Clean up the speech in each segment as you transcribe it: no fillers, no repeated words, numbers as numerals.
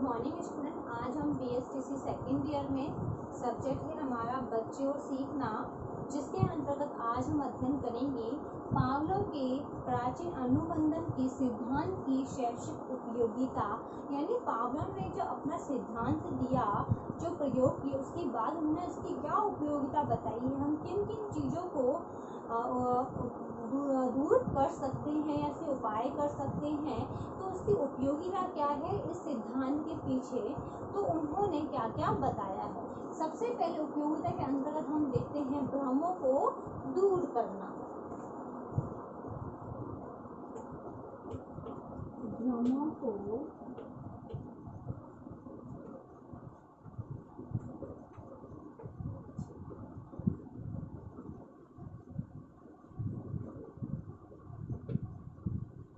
Good morning student. आज हम BSTC second year में सब्जेक्ट है हमारा बच्चे और सीखना, जिसके अंतर्गत आज हम अध्ययन करेंगे पावलोव के प्राचीन अनुबंधन के सिद्धांत की शैक्षिक उपयोगिता। यानी पावलोव ने जो अपना सिद्धांत दिया, जो प्रयोग किए, उसके बाद उन्होंने उसकी क्या उपयोगिता बताई है, हम किन किन चीज़ों को दूर कर सकते हैं या से उपाय कर सकते हैं, तो उसकी उपयोगिता क्या है इस सिद्धांत के पीछे, तो उन्होंने क्या क्या बताया है। सबसे पहले उपयोगिता के अंतर्गत हम देखते हैं भ्रमों को दूर करना। भ्रमों को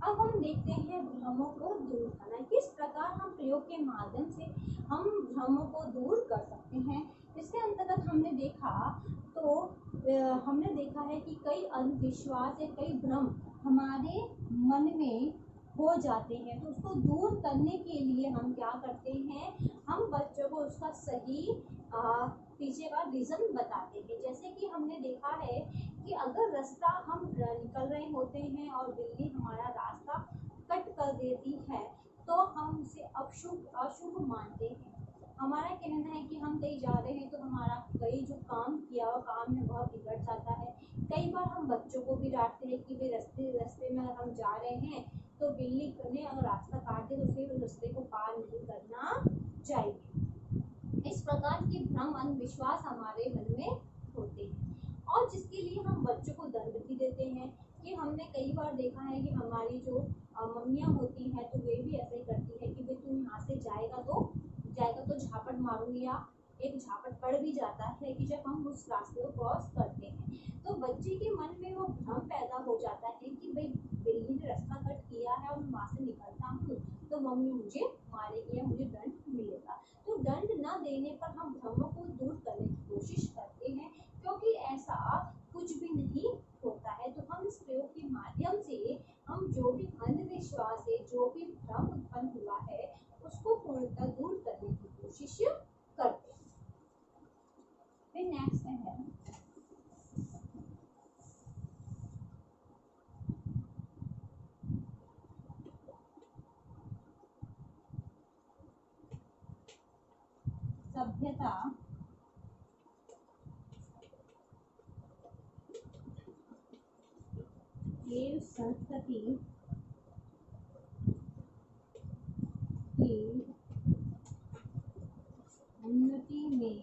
अब हम देखते हैं भ्रमों को दूर करना, किस प्रकार हम प्रयोग के माध्यम से हम भ्रमों को दूर कर सकते हैं। इसके अंतर्गत हमने देखा है कि कई अंधविश्वास या कई भ्रम हमारे मन में हो जाते हैं, तो उसको दूर करने के लिए हम क्या करते हैं, हम बच्चों को उसका सही पीछे का रीज़न बताते हैं। जैसे कि हमने देखा है कि अगर रास्ता हम निकल रहे होते हैं और बिल्ली हमारा रास्ता कट कर देती है, तो हम उसे अशुभ मानते हैं। हमारा कहना है कि हम कहीं जा रहे हैं तो हमारा कई जो काम किया हुआ काम है वह बिगड़ जाता है। कई बार हम बच्चों को भी डांटते हैं कि वे रास्ते में अगर हम जा रहे हैं तो बिल्ली ने अगर रास्ता काट दे तो उसे उस रास्ते को पार नहीं करना चाहिए। इस प्रकार के भ्रम अंधविश्वास हमारे मन में होते हैं, और जिसके लिए हम बच्चों को दंड भी देते हैं। कि हमने कई बार देखा है कि हमारी जो मम्मियाँ होती हैं तो वे भी ऐसे ही करती है कि भाई तुम यहाँ से जाएगा तो झापट मारूंगी, या एक झापट पड़ भी जाता है कि जब हम उस रास्ते को क्रॉस करते हैं, तो बच्चे के मन में वो भ्रम पैदा हो जाता है कि भाई बिल्ली ने रास्ता कट किया है और मैं वहाँ से निकलता हूँ तो मम्मी मुझे मारेगी या मुझे दंड मिलेगा। तो दंड न देने पर हम भ्रमों को दूर करने की कोशिश करते हैं, क्योंकि ऐसा कुछ भी नहीं होता है। तो हम इस प्रयोग के माध्यम से हम जो भी अंधविश्वास है, जो भी भ्रम उत्पन्न हुआ है, उसको पूर्णतः दूर करने की कोशिश करते हैं। फिर नेक्स्ट है सभ्यता एवं संस्कृति की उन्नति में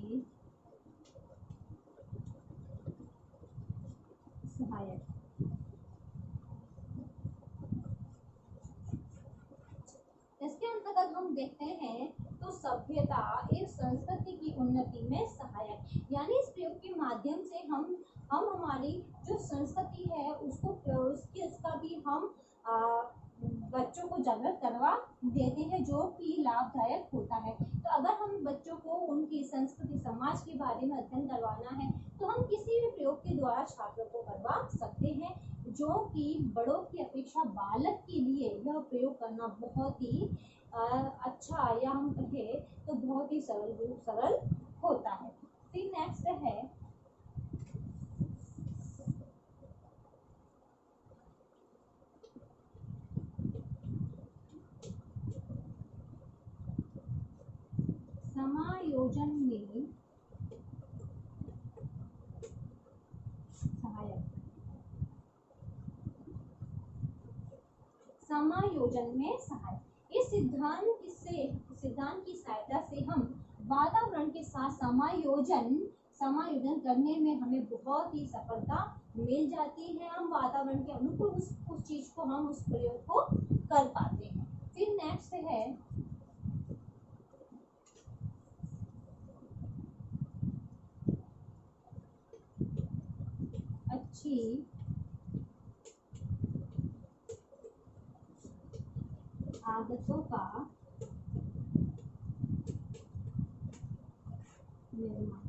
सहायक। इसके अंतर्गत हम देखते हैं तो सभ्यता एवं संस्कृति की उन्नति में सहायक, यानी इस प्रयोग के माध्यम से हम हमारी जो संस्कृति है उसका भी हम बच्चों को जागृत करवा देते हैं, जो कि लाभदायक होता है। तो अगर हम बच्चों को उनकी संस्कृति समाज के बारे में अध्ययन करवाना है तो हम किसी भी प्रयोग के द्वारा छात्रों को करवा सकते हैं, जो कि बड़ों की अपेक्षा बालक के लिए यह प्रयोग करना बहुत ही अच्छा, या हम कहें तो बहुत ही सरल होता है। फिर नेक्स्ट है समायोजन में सहायक। समायोजन में सहायक, इस सिद्धांत की सहायता से हम वातावरण के साथ समायोजन करने में हमें बहुत ही सफलता मिल जाती है। हम वातावरण के अनुकूल उस चीज को हम उस प्रयोग को कर पाते हैं। फिर नेक्स्ट है अच्छी आदतों का निर्माण।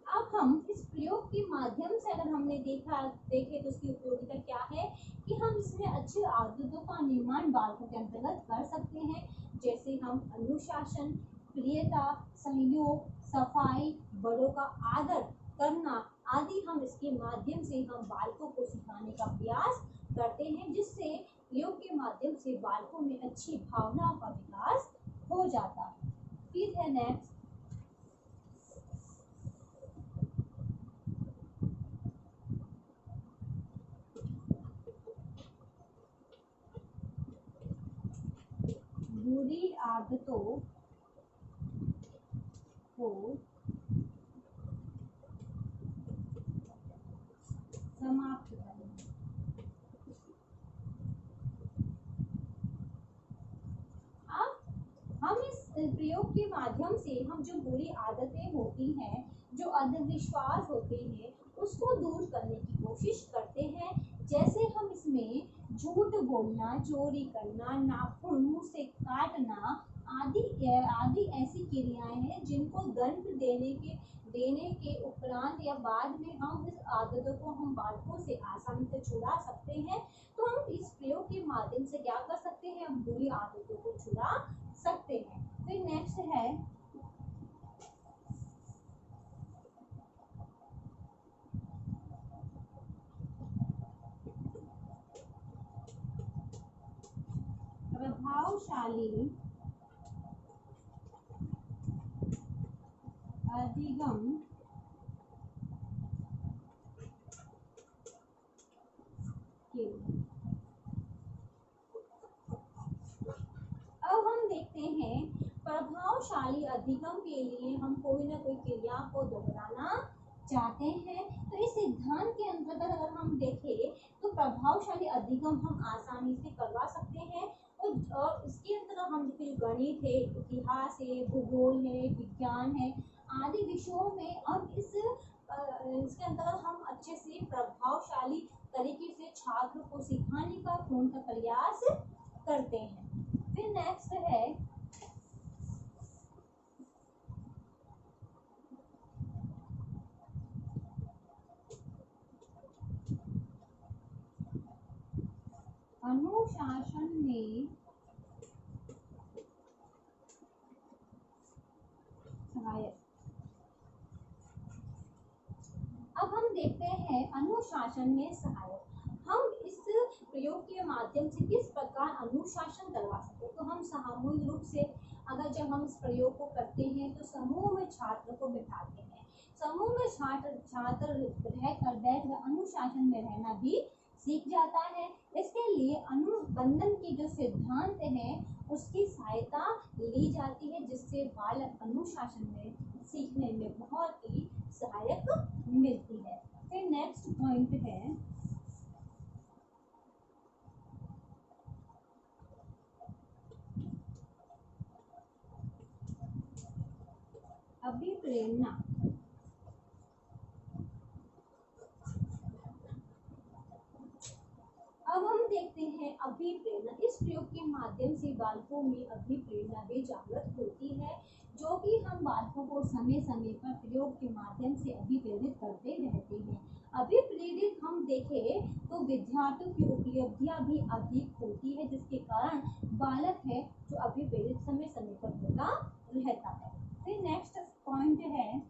अब हम इस प्रयोग के माध्यम से अगर हमने देखे तो उसकी उपयोगिता क्या है कि हम इसमें अच्छी आदतों का निर्माण बालकों के अंतर्गत कर सकते हैं, जैसे हम अनुशासन, प्रियता, सहयोग, सफाई, बड़ों का आदर करना आदि हम इसके माध्यम से हम बालकों को सिखाने का प्रयास करते हैं, जिससे योग के माध्यम से बालकों में अच्छी भावनाओं का विकास हो जाता है। फिर है नेक्स्ट बुरी आदतों को समाप्त करना। अब हम इस प्रयोग के माध्यम से हम जो बुरी आदतें होती हैं, जो अंधविश्वास होते हैं, उसको दूर करने की कोशिश करते हैं। जैसे हम इसमें झूठ बोलना, चोरी करना, नाखून मुंह से काटना आदि आदि ऐसी क्रियाएं हैं जिनको दंड देने के उपरांत या बाद में हम इस आदतों को हम बालकों से आसानी से छुड़ा सकते हैं। तो हम इस प्रयोग के माध्यम से क्या कर सकते हैं, हम बुरी आदतों को छुड़ा सकते हैं। फिर नेक्स्ट है प्रभावशाली अधिगम के। अब हम देखते हैं प्रभावशाली अधिगम के लिए हम कोई ना कोई क्रिया को दोहराना चाहते हैं। तो इस सिद्धांत के अंतर्गत अगर हम देखें तो प्रभावशाली अधिगम हम आसानी से करवा सकते हैं। और इसके अंतर्गत हम देखें गणित है, इतिहास है, भूगोल है, विज्ञान है आदि विषयों में हम इसके अंतर्गत हम अच्छे से प्रभावशाली तरीके से छात्र को सिखाने का पूर्ण प्रयास करते हैं। फिर नेक्स्ट है अनुशासन में सहायक। अब हम देखते हैं अनुशासन में सहायक। हम इस प्रयोग के माध्यम से किस प्रकार अनुशासन करवा सकते हैं। तो हम सामूहिक रूप से अगर जब हम इस प्रयोग को करते हैं तो समूह में छात्र को बिठाते हैं। समूह में छात्र बैठकर अनुशासन में रहना भी सीख जाता है। इसके लिए अनुबंधन की जो सिद्धांत है उसकी सहायता ली जाती है, जिससे बालक अनुशासन में सीखने में बहुत ही सहायक मिलती है। फिर नेक्स्ट पॉइंट है अभिप्रेरणा। अब हम देखते हैं अभिप्रेरणा। इस प्रयोग के माध्यम से बालकों में अभिप्रेरणा भी जागृत होती है, जो कि हम बालकों को समय समय पर प्रयोग के माध्यम से अभिप्रेरित करते रहते हैं। अभिप्रेरित हम देखें तो विद्यार्थियों की उपलब्धियां भी अधिक होती है, जिसके कारण बालक है जो अभिप्रेरित समय समय पर होता रहता है। फिर नेक्स्ट पॉइंट है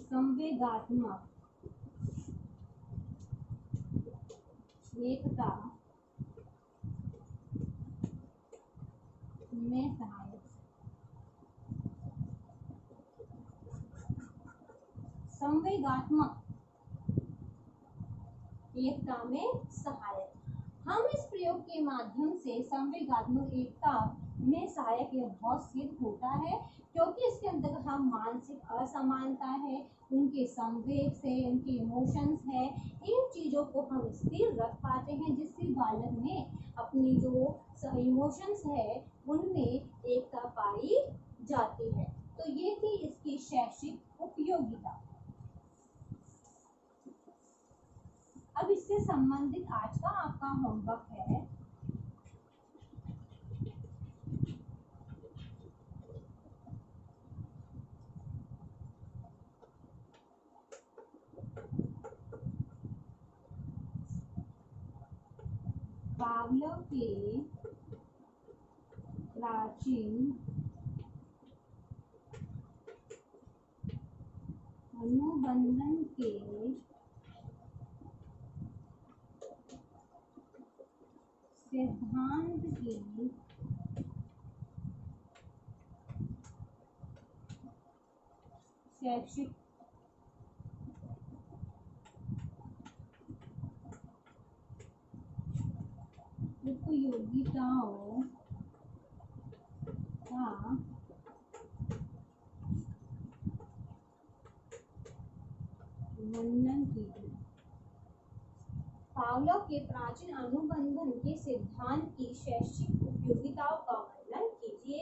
संवेगात्मक एकता में सहायक। संवेगात्मक एकता में सहायक। हम इस प्रयोग के माध्यम से संवेगात्मक एकता में सहायक यह बहुत सिद्ध होता है, क्योंकि इसके अंतर्गत हम मानसिक असमानता है, उनके संवेग से, उनके इमोशंस है, इन चीज़ों को हम स्थिर रख पाते हैं, जिससे बालक में अपनी जो इमोशंस है उनमें एकता पाई जाती है। तो ये थी इसकी शैक्षिक उपयोगिता। अब इससे संबंधित आज का आपका होमवर्क है पावलोव के प्राचीन अनुबंधन के सिद्धांत की शैक्षिक उपयोगिताओं का वर्णन कीजिए। पावलोव के प्राचीन अनुबंधन के सिद्धांत की शैक्षिक उपयोगिताओं का वर्णन कीजिए।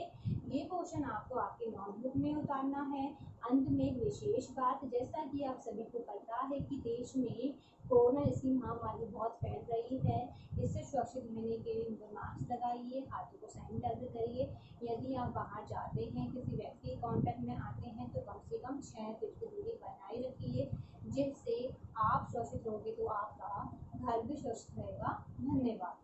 ये क्वेश्चन आपको आपके नोटबुक में उतारना है। अंत में एक विशेष बात, जैसा कि आप सभी को पता है कि देश में कोरोना जैसी महामारी बहुत फैल रही है। इससे सुरक्षित रहने के लिए मास्क लगाइए, हाथों को सैनिटाइजर करिए। यदि आप बाहर जाते हैं, किसी व्यक्ति के कांटेक्ट में आते हैं, तो कम से कम 6 फीट की दूरी बनाए रखिए, जिससे आप सुरक्षित रहोगे तो आपका घर भी सुरक्षित रहेगा। धन्यवाद।